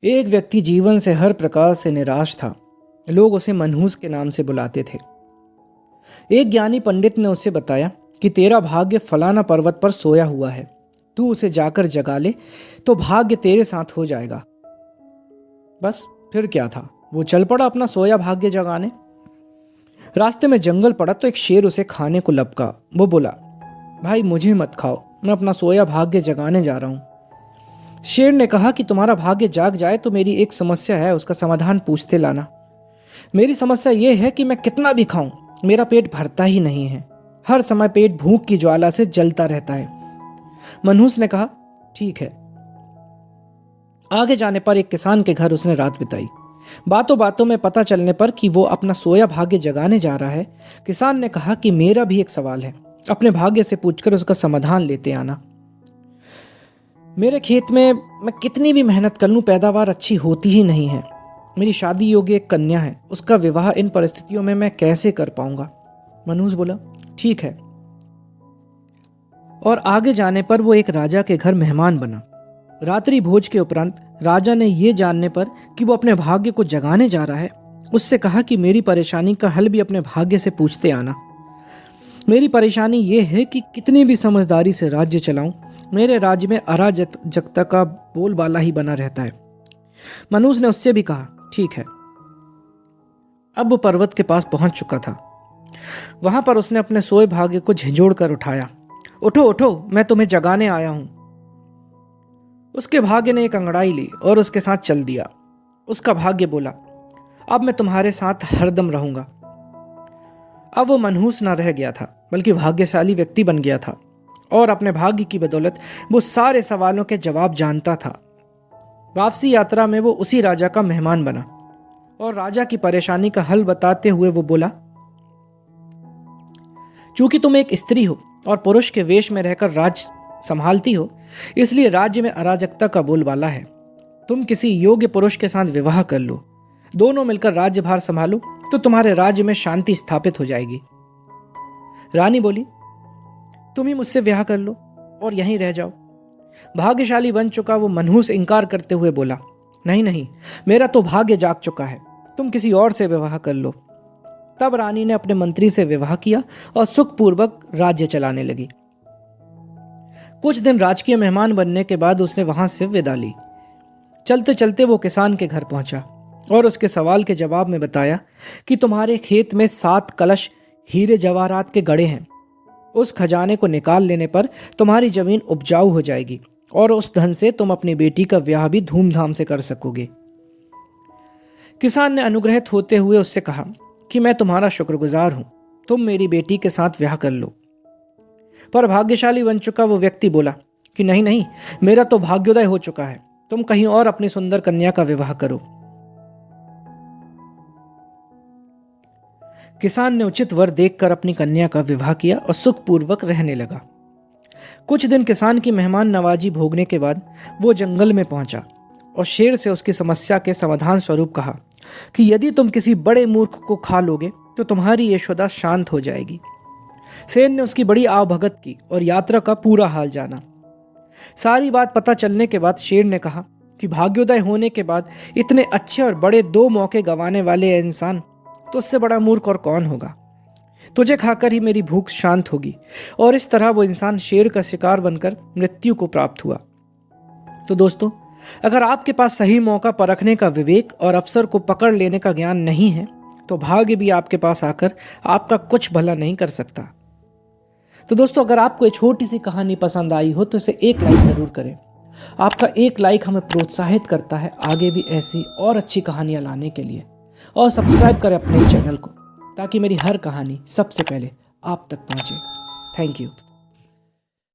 एक व्यक्ति जीवन से हर प्रकार से निराश था। लोग उसे मनहूस के नाम से बुलाते थे। एक ज्ञानी पंडित ने उसे बताया कि तेरा भाग्य फलाना पर्वत पर सोया हुआ है, तू उसे जाकर जगा ले तो भाग्य तेरे साथ हो जाएगा। बस फिर क्या था, वो चल पड़ा अपना सोया भाग्य जगाने। रास्ते में जंगल पड़ा तो एक शेर उसे खाने को लपका। वो बोला, भाई मुझे मत खाओ, मैं अपना सोया भाग्य जगाने जा रहा हूँ। शेर ने कहा कि तुम्हारा भाग्य जाग जाए तो मेरी एक समस्या है, उसका समाधान पूछते लाना। मेरी समस्या यह है कि मैं कितना भी खाऊं मेरा पेट भरता ही नहीं है, हर समय पेट भूख की ज्वाला से जलता रहता है। मनहूस ने कहा, ठीक है। आगे जाने पर एक किसान के घर उसने रात बिताई। बातों बातों में पता चलने पर कि वो अपना सोया भाग्य जगाने जा रहा है, किसान ने कहा कि मेरा भी एक सवाल है, अपने भाग्य से पूछकर उसका समाधान लेते आना। मेरे खेत में मैं कितनी भी मेहनत कर लूं पैदावार अच्छी होती ही नहीं है। मेरी शादी योग्य एक कन्या है, उसका विवाह इन परिस्थितियों में मैं कैसे कर पाऊंगा। मनहूस बोला, ठीक है। और आगे जाने पर वो एक राजा के घर मेहमान बना। रात्रि भोज के उपरांत राजा ने ये जानने पर कि वो अपने भाग्य को जगाने जा रहा है, उससे कहा कि मेरी परेशानी का हल भी अपने भाग्य से पूछते आना। मेरी परेशानी ये है कि कितनी भी समझदारी से राज्य चलाऊं, मेरे राज्य में अराजकता का बोलबाला ही बना रहता है। मनहूस ने उससे भी कहा, ठीक है। अब वो पर्वत के पास पहुंच चुका था। वहां पर उसने अपने सोए भाग्य को झिझोड़ कर उठाया। उठो उठो, मैं तुम्हें जगाने आया हूं। उसके भाग्य ने एक अंगड़ाई ली और उसके साथ चल दिया। उसका भाग्य बोला, अब मैं तुम्हारे साथ हरदम रहूंगा। अब वो मनहूस ना रह गया था, बल्कि भाग्यशाली व्यक्ति बन गया था और अपने भाग्य की बदौलत वो सारे सवालों के जवाब जानता था। वापसी यात्रा में वो उसी राजा का मेहमान बना और राजा की परेशानी का हल बताते हुए वो बोला, चूंकि तुम एक स्त्री हो और पुरुष के वेश में रहकर राज्य संभालती हो, इसलिए राज्य में अराजकता का बोलबाला है। तुम किसी योग्य पुरुष के साथ विवाह कर लो, दोनों मिलकर राज्यभार संभालो तो तुम्हारे राज्य में शांति स्थापित हो जाएगी। रानी बोली, तुम ही मुझसे ब्याह कर लो और यहीं रह जाओ। भाग्यशाली बन चुका वो मनहूस इंकार करते हुए बोला, नहीं नहीं, मेरा तो भाग्य जाग चुका है, तुम किसी और से विवाह कर लो। तब रानी ने अपने मंत्री से विवाह किया और सुखपूर्वक राज्य चलाने लगी। कुछ दिन राजकीय मेहमान बनने के बाद उसने वहां से विदा ली। चलते चलते वो किसान के घर पहुंचा और उसके सवाल के जवाब में बताया कि तुम्हारे खेत में 7 कलश हीरे जवाहरात के गड़े हैं। उस खजाने को निकाल लेने पर तुम्हारी जमीन उपजाऊ हो जाएगी और उस धन से तुम अपनी बेटी का ब्याह भी धूमधाम से कर सकोगे। किसान ने अनुग्रहित होते हुए उससे कहा कि मैं तुम्हारा शुक्रगुजार हूं, तुम मेरी बेटी के साथ ब्याह कर लो। पर भाग्यशाली बन चुका वो व्यक्ति बोला कि नहीं नहीं, मेरा तो भाग्योदय हो चुका है, तुम कहीं और अपनी सुंदर कन्या का विवाह करो। किसान ने उचित वर देखकर अपनी कन्या का विवाह किया और सुखपूर्वक रहने लगा। कुछ दिन किसान की मेहमान नवाजी भोगने के बाद वो जंगल में पहुंचा और शेर से उसकी समस्या के समाधान स्वरूप कहा कि यदि तुम किसी बड़े मूर्ख को खा लोगे तो तुम्हारी यशोदा शांत हो जाएगी। शेर ने उसकी बड़ी आवभगत की और यात्रा का पूरा हाल जाना। सारी बात पता चलने के बाद शेर ने कहा कि भाग्योदय होने के बाद इतने अच्छे और बड़े 2 मौके गंवाने वाले इंसान तो उससे बड़ा मूर्ख और कौन होगा। तुझे खाकर ही मेरी भूख शांत होगी। और इस तरह वो इंसान शेर का शिकार बनकर मृत्यु को प्राप्त हुआ। तो दोस्तों, अगर आपके पास सही मौका परखने का विवेक और अवसर को पकड़ लेने का ज्ञान नहीं है तो भाग्य भी आपके पास आकर आपका कुछ भला नहीं कर सकता। तो दोस्तों, अगर आपको ये छोटी सी कहानी पसंद आई हो तो इसे एक लाइक ज़रूर करें। आपका एक लाइक हमें प्रोत्साहित करता है आगे भी ऐसी और अच्छी कहानियाँ लाने के लिए। और सब्सक्राइब करें अपने चैनल को ताकि मेरी हर कहानी सबसे पहले आप तक पहुँचे। Thank you.